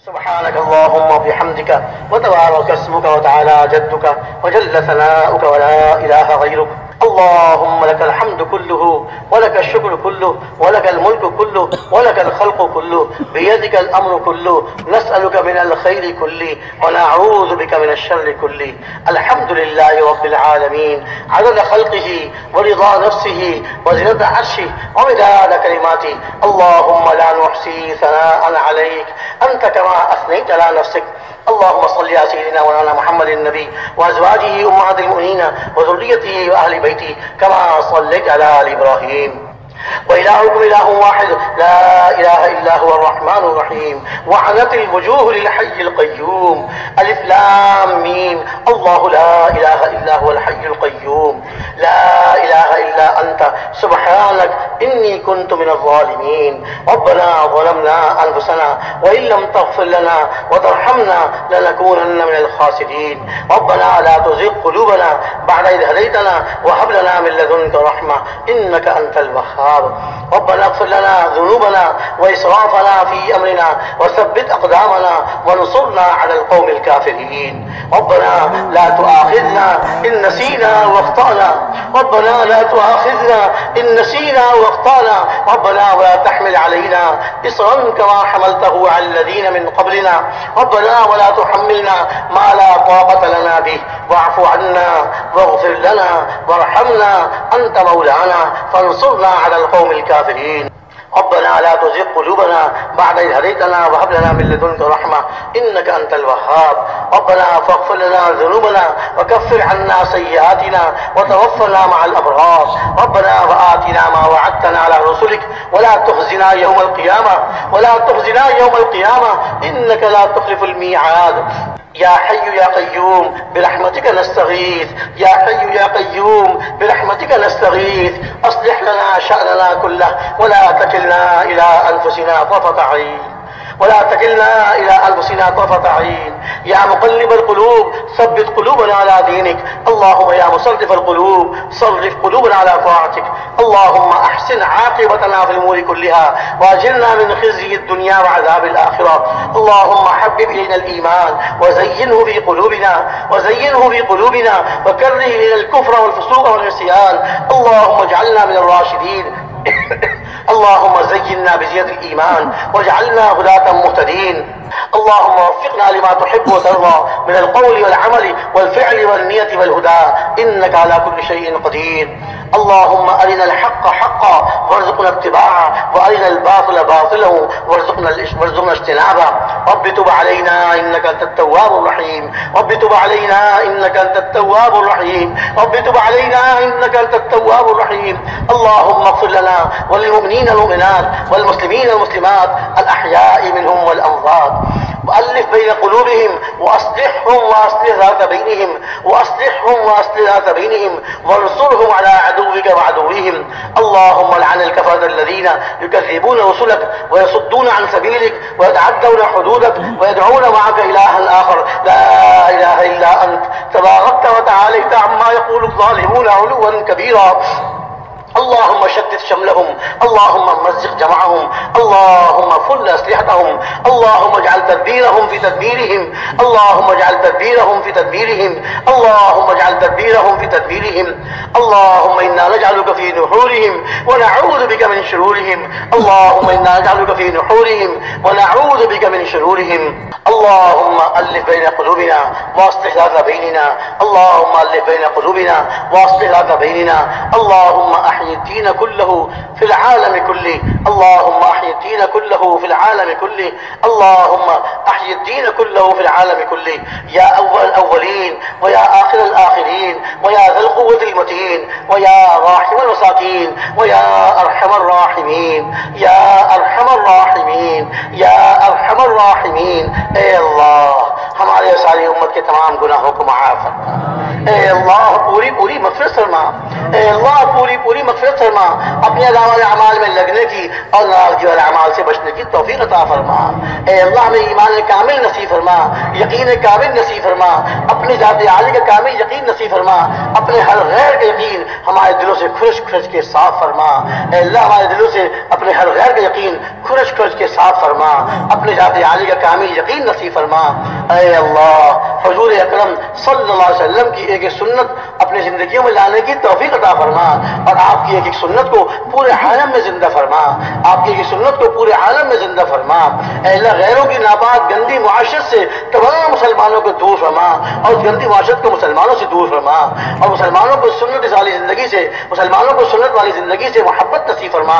سبحانك اللهم وبحمدك وتبارك اسمك وتعالى جدك وجل ثناؤك ولا إله غيرك. اللهم لك الحمد كله ولك الشكر كله ولك الملك كله ولك الخلق كله بيدك الأمر كله. نسألك من الخير كله ونعوذ بك من الشر كله. الحمد لله رب العالمين عدد خلقه ورضا نفسه وزنة عرشه ومداد كلماته. اللهم لا نحصي ثناء عليك أنت كما أثنيت على نفسك. اللهم صل على سيدنا مولانا محمد النبي وأزواجه أمهات المؤمنين وذريته وأهل بيته كما صليت على آل إبراهيم. وإلهكم إله واحد لا إله إلا هو الرحمن الرحيم. وعنت الوجوه للحي القيوم. ألف لام ميم. الله لا إله إلا هو الحي القيوم لا إله إلا أنت سبحانك إني كنت من الظالمين. ربنا ظلمنا أنفسنا وإن لم تغفر لنا وترحمنا لنكونن من الخاسرين. ربنا لا تزغ قلوبنا بعد إذ هديتنا وهب لنا من لدنك رحمة إنك أنت الوهاب. ربنا اغفر لنا ذنوبنا وإسرافنا في أمرنا وثبت أقدامنا وانصرنا على القوم الكافرين. ربنا لا تؤاخذنا إن نسينا واخطأنا. ربنا لا تؤاخذنا إن نسينا واخطأنا. ربنا ولا تحمل علينا إصرا كما حملته على الذين من قبلنا. ربنا ولا تحملنا ما لا طاقة لنا به. واعف عنا واغفر لنا وارحمنا أنت مولانا فانصرنا على القوم الكافرين. ربنا لا تزغ قلوبنا بعد إذ هديتنا وهب لنا من لدنك رحمة إنك أنت الوهاب. ربنا فاغفر لنا ذنوبنا وكفر عنا سيئاتنا وتوفنا مع الأبرار. ربنا وآتنا ما وعدتنا على رسلك ولا تخزنا يوم القيامة إنك لا تخلف الميعاد. يا حي يا قيوم برحمتك نستغيث. يا حي يا قيوم برحمتك نستغيث. أصلح لنا شأننا كله ولا تكلنا إلى أنفسنا طرفة عين. يا مقلب القلوب ثبت قلوبنا على دينك. اللهم يا مصرف القلوب صرف قلوبنا على طاعتك. اللهم أحسن عاقبتنا في الأمور كلها وأجرنا من خزي الدنيا وعذاب الآخرة. اللهم حبب إلينا الإيمان وزينه في قلوبنا وكره إلينا الكفر والفسوق والعصيان. اللهم اجعلنا من الراشدين. اللهم زينا بزينة الإيمان واجعلنا هداة مهتدين. اللهم وفقنا لما تحب وترضى من القول والعمل والفعل والنية والهدى إنك على كل شيء قدير. اللهم أرنا الحق حقا وارزقنا اتباعه وأرنا الباطل باطلا وارزقنا اجتنابه. رب تب علينا إنك أنت التواب الرحيم. اللهم اغفر لنا وللمؤمنين والمؤمنات والمسلمين والمسلمات الأحياء منهم والأموات. وألف بين قلوبهم وأصلحهم وأصلح ذات بينهم وانصرهم على عدوك وعدوهم. اللهم لعن الكفرة الذين يكذبون رسلك ويصدون عن سبيلك ويتعدون حدودك ويدعون معك إلها آخر لا إله إلا أنت تباركت وتعاليت عما يقول الظالمون علوا كبيرا. اللهم شتت شملهم. اللهم مزق جمعهم. اللهم فل أسلحتهم. اللهم اجعل تدبيرهم في تدبيرهم. اللهم إنا نجعلك في نحورهم ونعوذ بك من شرورهم. اللهم ألف بين قلوبنا وأصلح ذات بيننا. اللهم أحيي الدين كله في العالم كله. اللهم أحيي الدين كله في العالم كله. يا أول الأولين ويا آخر الآخرين ويا ذا القوة المتين ويا راحم المساكين ويا أرحم الراحمين. اے اللہ ہمارے ہماری ساری امت کے تمام گناہوں کو معاف فرما۔ اے اللہ پوری پوری مغفرت فرما، اے اللہ پوری پوری مغفرت فرما، اپنے اللہ والے اعمال میں لگنے کی اور ناراضگی والے اعمال سے بچنے کی توفیق عطا فرما۔ اے اللہ ہمیں ایمان کامل نصیب فرما، یقین کامل نصیب فرما، اپنی ذات عالی کا کامل یقین نصیب فرما، اپنے ہر غیر کا یقین ہمارے دلوں سے کھرچ کھرچ کے صاف فرما۔ اے اللہ ہمارے دلوں سے اپنے ہر غیر کا یقین کھرچ کھرچ کے صاف فرما، اپنے ذات عالی کا کامل یقین نصیب فرما۔ اے اللہ حضور اکرم صلی اللہ علیہ وسلم کی ایک سنت اپنی زندگیوں میں لانے کی توفیق عطا فرما، اور آپ کی ایک سنت کو پورے عالم میں زندہ فرما، آپ کی ایک سنت کو پورے عالم میں زندہ فرما۔ اے اللہ غیروں کی ناپاک گندی معاشرت سے تمام مسلمانوں کو دور فرما، اور اس گندی معاشرت کو مسلمانوں سے دور فرما، اور مسلمانوں کو سنت والی زندگی سے، مسلمانوں کو سنت والی زندگی سے محبت نصیب فرما۔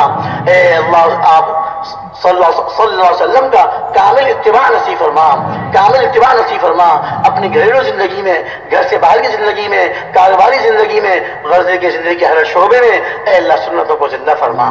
اے اللہ آپ صلی اللہ علیہ وسلم کا کامل اتباع نصیب فرما، کامل اتباع نصیب فرما، اپنی گھریلو زندگی میں، گھر سے باہر کی زندگی میں، کاروباری زندگی میں، غرضے کی زندگی کے ہر شعبے میں اے اللہ سنتوں کو زندہ فرما،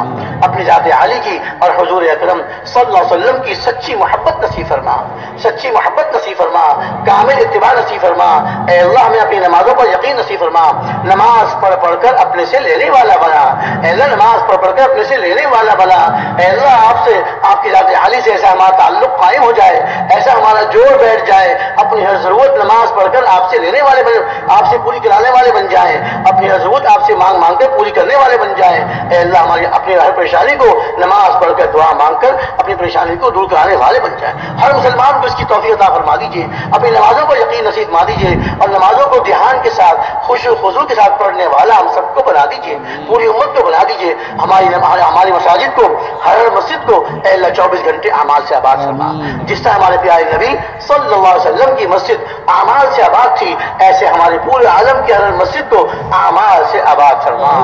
اپنی ذات عالی کی اور حضور اکرم صلی اللہ علیہ وسلم کی سچی محبت نصیب فرما، سچی محبت نصیب فرما، کامل اتباع نصیب فرما۔ اے اللہ ہمیں اپنی نمازوں پر یقین نصیب فرما، نماز پڑھ پڑھ کر اپنے سے لینے والا بنا، اے اللہ نماز پڑھ پڑھ کر اپنے سے لینے والا بنا۔ اے اللہ آپ سے، آپ کی ذات عالی سے ایسا ہمارا تعلق قائم ہو جائے، ایسا ہمارا جوڑ بیٹھ جائے، اپنی ہر ضرورت نماز پڑھ کر آپ سے لینے والے بن، آپ سے پوری کرانے والے بن جائیں، اپنی ہر ضرورت آپ سے مانگ مانگ کر پوری کرنے والے بن جائیں۔ اے اللہ ہماری اپنی ہر پریشانی کو نماز پڑھ کر دعا مانگ کر اپنی پریشانی کو دور کرانے والے بن جائیں۔ ہر مسلمان کو اس کی توفیق عطا فرما دیجیے، اپنی نمازوں پر یقین نصیب فرما دیجیے، اور نمازوں کو دھیان کے ساتھ، خشوع و خضوع کے ساتھ پڑھنے والا ہم سب کو بنا دیجیے، پوری امت کو بنا دیجیے۔ ہماری مساجد کو، ہر مسجد کو اے اللہ 24 گھنٹے اعمال سے آباد فرما، جس طرح ہمارے پیارے نبی صلی اللہ علیہ وسلم کی مسجد اعمال سے آباد تھی، ایسے ہمارے پورے عالم کی ہر مسجد کو اعمال سے آباد فرما،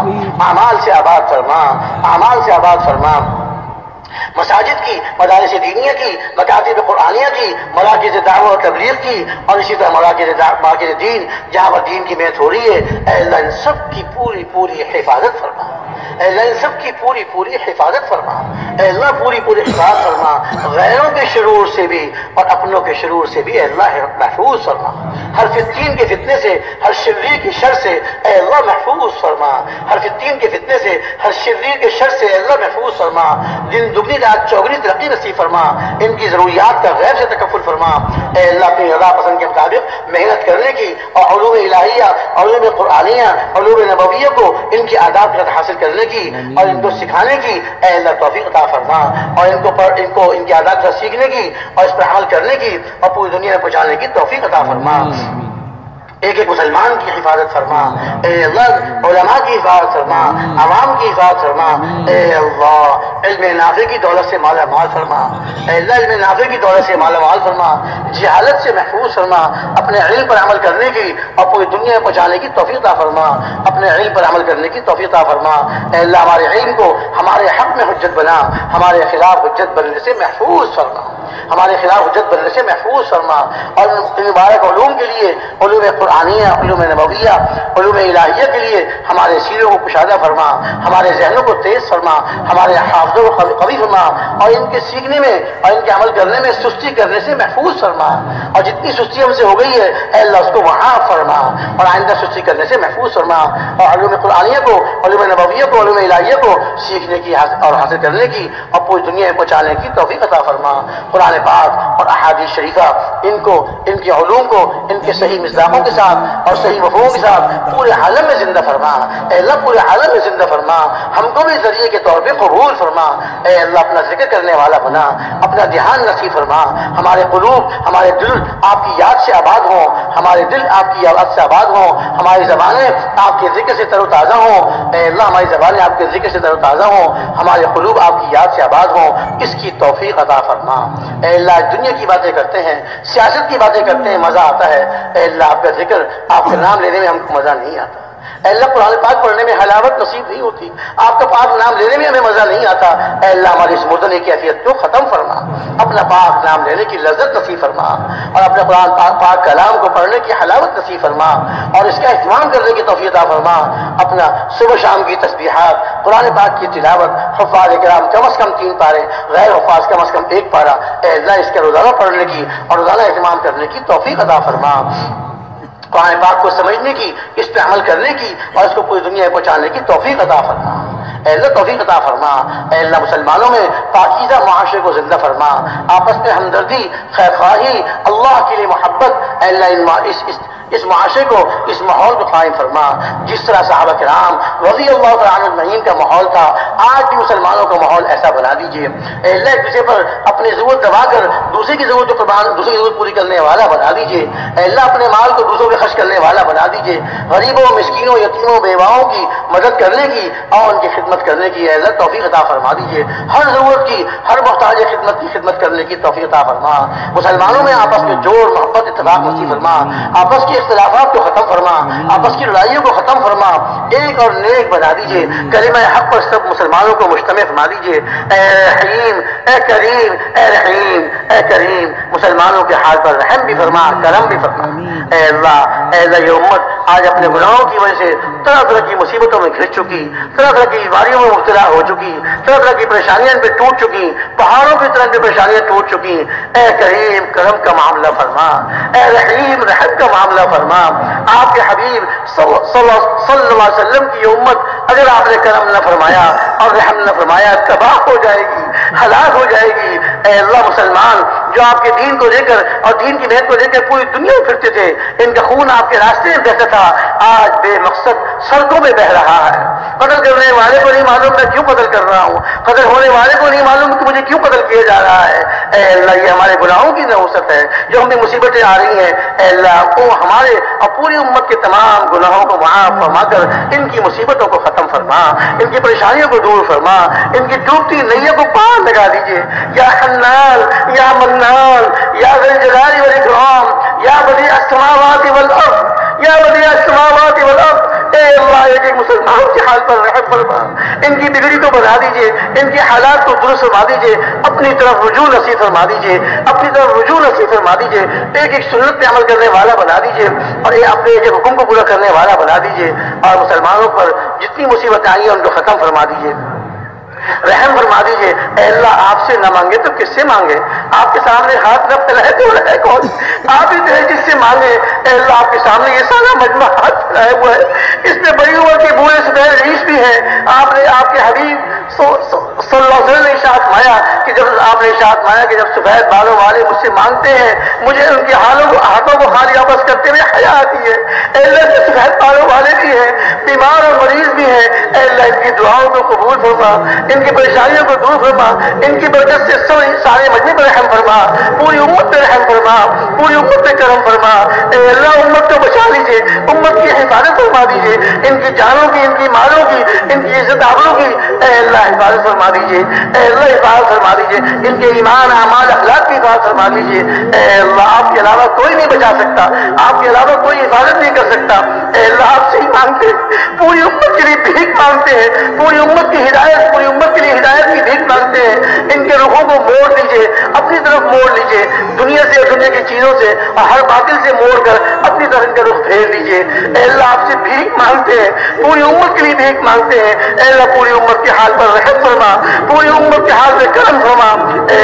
اعمال سے آباد فرما، اعمال سے آباد فرما۔ مساجد کی، مدارس دینیہ کی، مکاتب قرآنیہ کی، مراکز دعوت و تبلیغ کی، اور اسی طرح مراکز دین جہاں پر دین کی محنت ہو رہی ہے، اے اللہ ان سب کی پوری پوری حفاظت فرما، اے اللہ ان سب کی پوری پوری حفاظت فرما، اے اللہ پوری پوری حفاظت فرما، غیروں کے شرور سے بھی اور اپنوں کے شرور سے بھی اے اللہ محفوظ فرما، ہر فتین کے فتنے سے، ہر شریر کی شر سے اے اللہ محفوظ فرما، ہر فتین کے فتنے سے، ہر شریر کے شر سے اے اللہ محفوظ فرما، دن دگنی رات چوگنی ترقی نصیب فرما، ان کی ضروریات کا غیب سے تکفل فرما۔ اے اللہ اپنی رضا پسند کے مطابق محنت کرنے کی، اور علوم الہیہ، علوم قرآنیہ، علوم نبویہ کو ان کی آداب کے ساتھ حاصل کرنے کی اور ان کو سکھانے کی اے اللہ توفیق عطا فرما، اور ان کی آداب کے ساتھ سیکھنے کی اور اس پر عمل کرنے کی اور پوری دنیا میں پہنچانے کی توفیق عطا فرما۔ ایک ایک مسلمان کی حفاظت فرما، اے اللہ علماء کی حفاظت فرما، عوام کی حفاظت فرما، اے اللہ علم نافع کی دولت سے مالا مال فرما، اے اللہ علم نافع کی دولت سے مالا مال فرما، جہالت سے محفوظ فرما، اپنے علم پر عمل کرنے کی اور پوری دنیا میں پہنچانے کی توفیق عطا فرما، اپنے علم پر عمل کرنے کی توفیق عطا فرما۔ اے اللہ ہمارے علم کو ہمارے حق میں حجت بنا، ہمارے خلاف حجت بننے سے محفوظ فرما، ہمارے خلاف حجت بننے سے محفوظ فرما، اور ان مبارک علوم کے لیے، علوم قرآنیہ، علوم نبویہ، علوم الہیہ کے لیے ہمارے سینوں کو کشادہ فرما، ہمارے ذہنوں کو تیز فرما، ہمارے حافظوں کو قوی فرما، اور ان کے سیکھنے میں اور ان کے عمل کرنے میں سستی کرنے سے محفوظ فرما، اور جتنی سستی ہم سے ہو گئی ہے اے اللہ اس کو معاف فرما، اور آئندہ سستی کرنے سے محفوظ فرما، اور علوم قرآنیہ کو، علوم نبویہ کو، علوم الہیہ کو سیکھنے کی اور حاصل کرنے کی اور پوری دنیا میں پہنچانے کی توفیق عطا فرما۔ قرآن پاک اور احادیث شریفہ ان کے علوم کو ان کے صحیح مصداقوں کے ساتھ اور صحیح مفہوم کے ساتھ پورے عالم میں زندہ فرما، اے اللہ پورے عالم میں زندہ فرما، ہم کو بھی ذریعے کے طور پہ قبول فرما، اے اللہ اپنا ذکر کرنے والا بنا، اپنا دھیان نصیب فرما، ہمارے قلوب، ہمارے دل آپ کی یاد سے آباد ہوں، ہمارے دل آپ کی یاد سے آباد ہوں، ہماری زبانیں آپ کے ذکر سے تر و تازہ ہوں، اے اللہ ہماری زبانیں آپ کے ذکر سے تر و تازہ ہوں، ہمارے قلوب آپ کی یاد سے آباد ہوں، اس کی توفیق عطا فرما۔ اے اللہ دنیا کی باتیں کرتے ہیں، سیاست کی باتیں کرتے ہیں، مزہ آتا ہے، اے اللہ آپ کا ذکر، آپ کا نام لینے میں ہم کو مزہ نہیں آتا، اے اللہ قرآن پاک پڑھنے میں حلاوت نصیب نہیں ہوتی، آپ کا پاک نام لینے میں ہمیں مزہ نہیں آتا، اے اللہ ہماری اس مردنی کیفیت کو ختم فرما، اپنا پاک نام لینے کی لذت نصیب فرما، اور اپنے قرآن پاک کلام کو پڑھنے کی حلاوت نصیب فرما، اور اس کا اہتمام کرنے کی توفیق عطا فرما۔ اپنا صبح شام کی تسبیحات، قرآن پاک کی تلاوت، حفاظ کرام کم از کم 3 پارے، غیر حفاظ کم از کم 1 پارا، اے اللہ اس کا روزانہ پڑھنے کی اور روزانہ اہتمام کرنے کی توفیق عطا فرما، قرآن پاک کو سمجھنے کی، اس پہ عمل کرنے کی اور اس کو پوری دنیا میں پہنچانے کی توفیق عطا فرما، اے اللہ توفیق عطا فرما۔ اے اللہ مسلمانوں میں پاکیزہ معاشرے کو زندہ فرما، آپس میں ہمدردی، خیر خواہی، اللہ کے لیے محبت، اے اللہ اس معاشرے کو، اس ماحول کو قائم فرما، جس طرح صحابہ کرام رضی اللہ تعالیٰ عنہ اجمعین کا ماحول تھا، آج بھی مسلمانوں کا ماحول ایسا بنا دیجیے۔ اے اللہ ایک دوسرے پر اپنی ضرورت دبا کر دوسرے کی ضرورت دوسری کی ضرورت پوری کرنے والا بنا دیجیے۔ اے اللہ اپنے مال کو دوسروں پہ خرچ کرنے والا بنا دیجیے، غریبوں، مسکینوں، یتیموں، بیواؤں کی مدد کرنے کی اور ان کی خدمت کرنے کی اے اللہ توفیق عطا فرما دیجیے، ہر ضرورت کی، ہر محتاج خدمت کرنے کی توفیق عطا فرما۔ مسلمانوں میں آپس میں جوڑ، محبت، اتفاق نصیب فرما، آپس کی اختلافات کو ختم فرما، آپس کی لڑائیوں کو ختم فرما، ایک اور نیک بنا دیجیے، کلمہ حق پر سب مسلمانوں کو مجتمع فرما دیجیے۔ اے رحیم، اے کریم، اے رحیم، اے کریم، مسلمانوں کے حال پر رحم بھی فرما، کرم بھی فرما۔ اے اللہ یہ امت آج اپنے گناہوں کی وجہ سے طرح طرح کی مصیبتوں میں گھر چکی، طرح طرح کی بیماریوں میں مبتلا ہو چکی، طرح طرح کی پریشانیاں پہ ٹوٹ چکی، پہاڑوں کی طرح کی پریشانیاں ٹوٹ چکی۔ اے کریم کرم کا معاملہ فرما، اے رحیم رحم کا معاملہ فرما۔ آپ کے حبیب صلی اللہ علیہ وسلم کی یہ امت اگر آپ نے کرم نہ فرمایا اور رحم نہ فرمایا تباہ ہو جائے گی، ہلاک ہو جائے گی۔ اے اللہ مسلمان جو آپ کے دین کو لے کر اور دین کی محنت کو لے کر پوری دنیا میں پھرتے تھے، ان کا خون آپ کے راستے میں بہتا تھا، آج بے مقصد سڑکوں میں بہ رہا ہے۔ قتل کرنے والے کو نہیں معلوم میں کیوں قتل کر رہا ہوں، قتل ہونے والے کو نہیں معلوم کہ مجھے کیوں قتل کیا جا رہا ہے۔ اے اللہ یہ ہمارے گناہوں کی نحوست ہے، جو ہمیں مصیبتیں آ رہی ہیں، اے اللہ وہ ہمارے اور پوری امت کے تمام گناہوں کو معاف فرما کر ان کی مصیبتوں کو ختم فرما، ان کی پریشانیوں کو دور فرما، ان کی ڈوبتی نیا کو پار لگا دیجیے۔ یا حنان، یا منان، یا ذی الجلال والاکرام، یا بدیع السماوات والارض، یا بدیع السماوات والارض۔ اے اللہ ایک مسلمانوں کے حال پر رحم فرما، ان کی بگڑی کو بنا دیجیے، ان کے حالات کو درست فرما دیجیے، اپنی طرف رجوع نصیب فرما دیجیے، اپنی طرف رجوع نصیب فرما دیجیے، ایک سنت پہ عمل کرنے والا بنا دیجیے اور اپنے ایک حکم کو پورا کرنے والا بنا دیجیے، اور مسلمانوں پر جتنی مصیبتیں آئی ہیں ان کو ختم فرما دیجیے، رحم فرما دیجیے۔ اے اللہ آپ سے نہ مانگے تو کس سے مانگے، آپ کے سامنے ہاتھ نہ پھیلائے تو ہے کون، آپ ہی تو ہے جس سے مانگے۔ اے اللہ آپ کے سامنے یہ سارا مجمع ہاتھ پھیلائے ہوا ہے، اس میں بڑی عمر کے بوڑھے سفید رئیس بھی ہیں۔ آپ نے آپ کے حبیب صلی اللہ علیہ وسلم نے ارشاد فرمایا کہ جب آپ نے ارشاد فرمایا کہ جب سفید بالوں والے مجھ سے مانگتے ہیں مجھے ان کے ہاتھوں کو خالی واپس کرتے ہوئے حیا آتی ہے۔ اے اللہ کے سفید بالوں والے بھی ہیں، بیمار اور مریض بھی ہیں، اے اللہ ان کی دعاؤں کو قبول فرما، ان کی پریشانیوں کو دور فرما، ان کی برکت سے سارے مجمع پر رحم فرما، پوری امت پہ رحم فرما، پوری امت پہ کرم فرما۔ اے اللہ امت کو بچا لیجیے، امت کی حفاظت فرما دیجیے، ان کی جانوں کی، ان کی مالوں کی، ان کی عزت آبروں کی اے اللہ حفاظت فرما دیجیے، اے اللہ حفاظت فرما دیجیے، ان کے ایمان، اعمال، اخلاق کی حفاظت فرما دیجیے۔ اے اللہ آپ کے علاوہ کوئی نہیں بچا سکتا، آپ کے علاوہ کوئی حفاظت نہیں کر سکتا۔ اے اللہ آپ سے ہی مانگتے ہیں، پوری امت کے لیے بھیک مانگتے ہیں، پوری امت کی ہدایت، پوری امت کے لیے ہدایت کی بھیک مانگتے ہیں۔ ان کے رخوں کو موڑ لیجیے، اپنی طرف موڑ لیجیے، دنیا سے اور دنیا کی چیزوں سے اور ہر باطل سے موڑ کر اپنی طرف ان کا رخ پھیر لیجیے۔ اے اللہ آپ سے بھیک مانگتے ہیں، پوری امت کے لیے بھیک مانگتے ہیں۔ اے اللہ پوری امت کے حال پر رحم فرما، پوری امت کے حال پہ کرم فرما۔ اے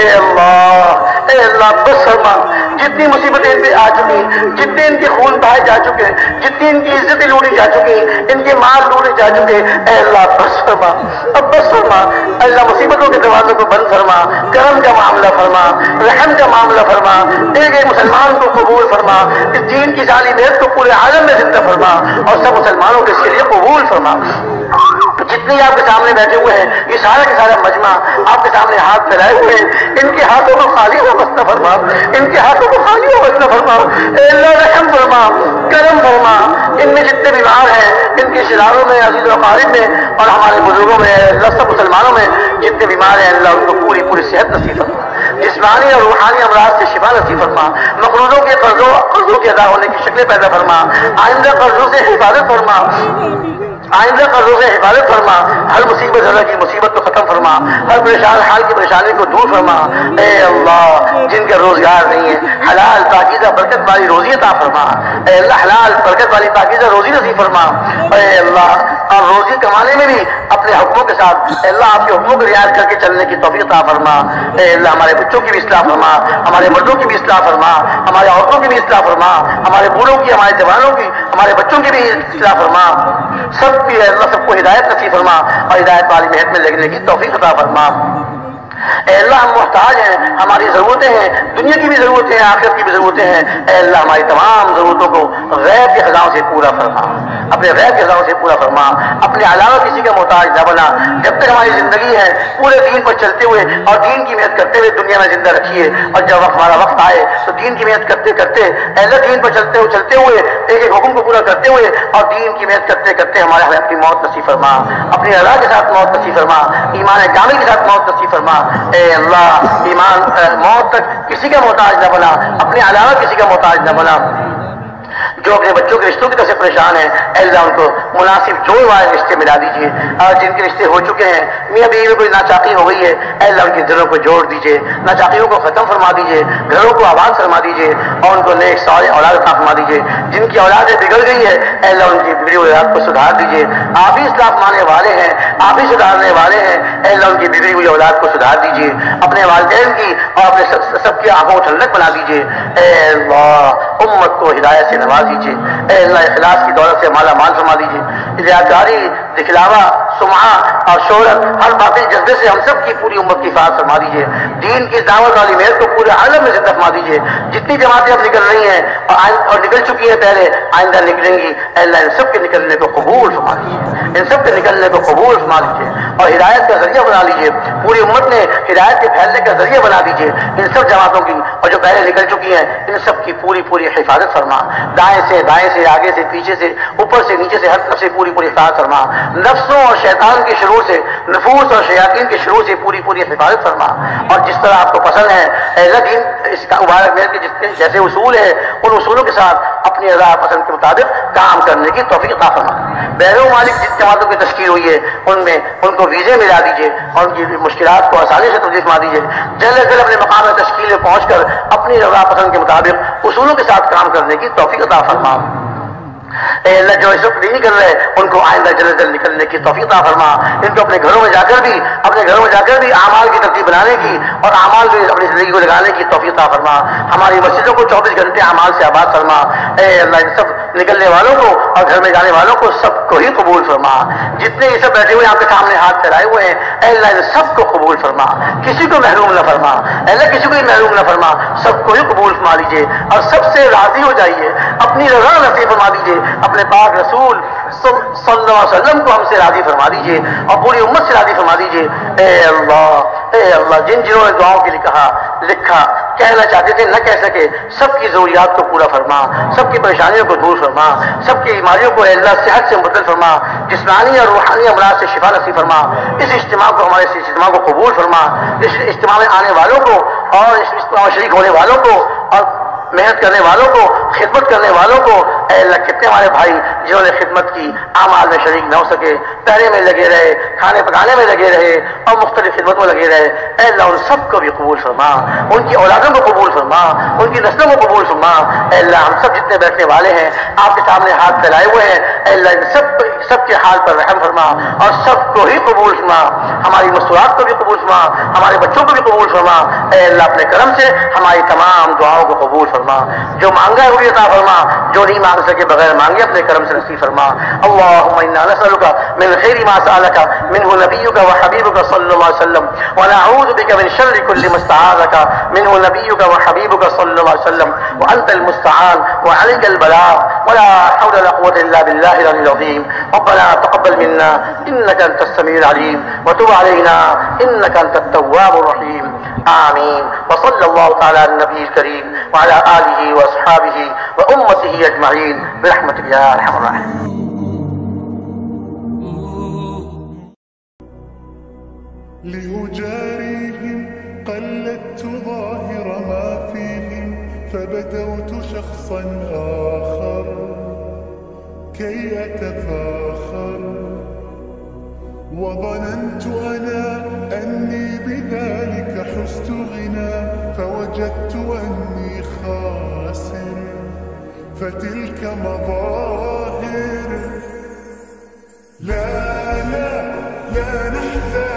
اللہ بس فرما، جتنی مصیبتیں ان پہ آ چکی، جتنے ان کے خون بہائے جا چکے، جتنی ان کی عزتیں لوٹی جا چکی، ان کے مال لوٹے جا چکے، اے اللہ بس فرما، اب بس فرما۔ اللہ مصیبتوں کے دروازوں کو بند فرما، کرم کا معاملہ فرما، رحم کا معاملہ فرما، ایک ایک مسلمان کو قبول فرما، اس دین کی ظالمیت کو پورے عالم میں زندہ فرما اور سب مسلمانوں کے اس کے لیے قبول فرما۔ جتنے آپ کے سامنے بیٹھے ہوئے ہیں یہ سارا کے سارا مجمع آپ کے سامنے ہاتھ پھیلائے ہوئے ہیں، ان کے ہاتھوں کو خالی واپس نہ فرما، ان کے ہاتھوں کو خالی واپس نہ فرما۔ اے اللہ رحم فرما، کرم فرما، ان میں جتنے بیمار ہیں ان کے شراروں میں، عزیز و اقارب میں اور ہمارے بزرگوں میں، اللہ سب مسلمانوں میں جتنے بیمار ہیں اللہ ان کو پوری پوری صحت نصیب فرما، جسمانی اور روحانی امراض سے شفا نصیب فرما، مقروضوں کے قرضوں قرضوں کے ادا ہونے کی شکلیں پیدا فرما، آئندہ قرضوں سے حفاظت فرما، آئندہ قرضوں سے حفاظت فرما، ہر مصیبت زدہ کی مصیبت کو ختم فرما، ہر پریشان حال کی پریشانی کو دور فرما۔ اے اللہ جن کا روزگار نہیں ہے حلال پاکیزہ برکت والی روزی عطا فرما، اے اللہ حلال برکت والی پاکیزہ روزی نصیب فرما، اے اللہ اور روزی کمانے میں بھی اپنے حکموں کے ساتھ اے اللہ آپ کے حکموں کو رعایت کر کے چلنے کی توفیق عطا فرما۔ اے اللہ ہمارے بچوں کی بھی اصلاح فرما، ہمارے مردوں کی بھی اصلاح فرما، ہمارے عورتوں کی بھی اصلاح فرما، ہمارے بوڑھوں کی، ہمارے جوانوں کی، ہمارے بچوں کی بھی اصلاح فرما، سب کی اے اللہ سب کو ہدایت نصیب فرما اور ہدایت والی محنت میں لگنے کی توفیق عطا فرما۔ اے اللہ ہم محتاج ہیں، ہماری ضرورتیں ہیں، دنیا کی بھی ضرورتیں ہیں، آخرت کی بھی ضرورتیں ہیں، اے اللہ ہماری تمام ضرورتوں کو غیب کے خزانوں سے پورا فرما، اپنے غیب کے خزانوں سے پورا فرما، اپنے علاوہ کسی کا محتاج نہ بنا۔ جب تک ہماری زندگی ہے پورے دین پر چلتے ہوئے اور دین کی محنت کرتے ہوئے دنیا میں زندہ رکھیے، اور جب ہمارا وقت آئے تو دین کی محنت کرتے کرتے اے اللہ دین پر چلتے ہوئے ایک ایک حکم کو پورا کرتے ہوئے اور دین کی محنت کرتے کرتے ہمارے ہمیں اپنی موت نصیب فرما، اپنی رضا کے ساتھ موت نصیب فرما، ایمان کامل کے ساتھ موت نصیب فرما۔ اے اللہ ایمان موت تک کسی کا محتاج نہ بنا، اپنے علاوہ کسی کا محتاج نہ بنا۔ جو اپنے بچوں کے رشتوں کی طرف سے پریشان ہیں اے اللہ ان کو مناسب جوڑ والے رشتے ملا دیجیے، اور جن کے رشتے ہو چکے ہیں میاں بیوی میں کوئی ناچاقی ہو گئی ہے اے اللہ ان کے دلوں کو جوڑ دیجیے، ناچاقیوں کو ختم فرما دیجیے، گھروں کو آباد فرما دیجیے اور ان کو نیک صالح اولاد عطا فرما دیجیے۔ جن کی اولادیں بگڑ گئی ہے اے اللہ ان کی بگڑی ہوئی اولاد کو سدھار دیجیے، آپ ہی اصلاح فرمانے والے ہیں، آپ ہی سدھارنے والے ہیں، اے اللہ ان کی بگڑی ہوئی اولاد کو سدھار دیجیے، اپنے والدین کی اور اپنے سب کی آنکھوں کو ٹھنڈک بنا دیجیے۔ اے اللہ امت کو ہدایت سے نواز دیجیے، اے اللہ اخلاص کی دولت سے مالا مال فرما دیجیے، ریاکاری، دکھلاوا، سمعہ اور شہرت ہر باطل جذبے سے ہم سب کی پوری امت کی حفاظت فرما دیجیے، دین کی دعوت والی محنت کو پورے عالم میں زندہ فرما دیجیے۔ جتنی جماعتیں اب نکل رہی ہیں اور نکل چکی ہیں پہلے آئندہ نکلیں گی اے اللہ ان سب کے نکلنے کو قبول فرما دیجیے، ان سب کے نکلنے کو قبول فرما دیجیے اور ہدایت کا ذریعہ بنا لیجیے، پوری امت میں ہدایت کے پھیلنے کا ذریعہ بنا دیجیے ان سب جماعتوں کی، اور جو پہلے نکل چکی ہیں ان سب کی پوری حفاظت فرما، دائیں سے بائیں سے، آگے سے پیچھے سے، اوپر سے نیچے سے، ہر طرف سے پوری حفاظت فرما، نفسوں اور شیطان کے شرور سے، نفوس اور شیاطین کے شرور سے پوری حفاظت فرما، اور جس طرح آپ کو پسند ہے اے اللہ دین اس کا مبارک محنت کے جتنے جیسے اصول ہیں ان اصولوں کے ساتھ اپنی رضا پسند کے مطابق کام کرنے کی توفیق عطا فرما۔ بین الممالک جن جماعتوں کی تشکیل ہوئی ہے ان میں ان کو ویزے ملا دیجیے اور ان کی مشکلات کو آسانی سے تبدیل فرما دیجیے، جلد از جلد اپنے مقام تشکیل میں پہنچ کر اپنی رضا پسند کے مطابق اصولوں کے ساتھ کام کرنے کی توفیق عطا فرما۔ اے اللہ جو اس وقت نہیں کر رہے ان کو آئندہ جلد جلد نکلنے کی توفیق عطا فرما، ان کو اپنے گھروں میں جا کر بھی اعمال کی ترتیب بنانے کی اور اعمال میں اپنی زندگی کو لگانے کی توفیق عطا فرما، ہماری مسجدوں کو 24 گھنٹے اعمال سے آباد فرما۔ اے اللہ ان سب نکلنے والوں کو اور گھر میں جانے والوں کو سب کو ہی قبول فرما، جتنے یہ سب بیٹھے ہوئے آپ کے سامنے ہاتھ پھیلائے ہوئے ہیں اے اللہ ان سب کو قبول فرما، کسی کو محروم نہ فرما، اے اللہ کسی کو بھی محروم نہ فرما، سب کو ہی قبول فرما لیجیے اور سب سے راضی ہو جائیے، اپنی رضا نصیب فرما دیجیے، اپنے پاک رسول صلی اللہ علیہ وسلم کو ہم سے راضی فرما دیجیے اور پوری امت سے راضی فرما دیجیے۔ اے اللہ جنہوں نے دعاؤں کے لیے کہا لکھا کہنا چاہتے تھے نہ کہہ سکے سب کی ضروریات کو پورا فرما، سب کی پریشانیوں کو دور فرما، سب کی بیماریوں کو اے اللہ صحت سے مبدل فرما، جسمانی اور روحانی امراض سے شفا نصیب فرما، اس اجتماع کو ہمارے اجتماع کو قبول فرما، اس اجتماع میں آنے والوں کو اور اس اجتماع میں شریک ہونے والوں کو اور محنت کرنے والوں کو، خدمت کرنے والوں کو اے اللہ کتنے ہمارے بھائی جنہوں نے خدمت کی اعمال میں شریک نہ ہو سکے، پہرے میں لگے رہے، کھانے پکانے میں لگے رہے اور مختلف خدمتوں میں لگے رہے اے اللہ ان سب کو بھی قبول فرما، ان کی اولادوں کو قبول فرما، ان کی نسلوں کو قبول فرما۔ اے اللہ ہم سب جتنے بیٹھنے والے ہیں آپ کے سامنے ہاتھ پھیلائے ہوئے ہیں اے اللہ ان سب کے حال پر رحم فرما اور سب کو ہی قبول فرما، ہماری مستورات کو بھی قبول فرما، ہمارے بچوں کو بھی قبول فرما۔ اے اللہ اپنے کرم سے ہماری تمام دعاؤں کو قبول فرما، جو مانگا ہے وہ بھی عطا فرما، جو نہیں مانگ سکے بغیر مانگے اپنے کرم سے نصیب فرما۔ اللہم انا نسألک من خیر ما سألک منہ نبیک و حبیبک صلی اللہ علیہ وسلم ونعوذ بک من شر کل ما استعاذک منہ نبیک و حبیبک صلی اللہ علیہ وسلم وانت المستعان وعلیک البلاغ ولا حول ولا قوة الا باللہ العلی العظیم۔ ربنا تقبل منا انك انت السمیع العلیم وتب علینا انك انت التواب الرحیم۔ آمین وصلی اللہ تعالی علی النبی الکریم وعلى آلہ واصحابہ وامتہ اجمعین برحمتک یا ارحم الراحمین۔ لأجاريهم قلدت ظاهر ما فيهم فبدأ بدوت شخصا آخر كي أتفاخر، وظننت أنا أني بذلك حزت غنى، فوجدت أني خاسر. فتلك مظاهر لا لا لا نحتاج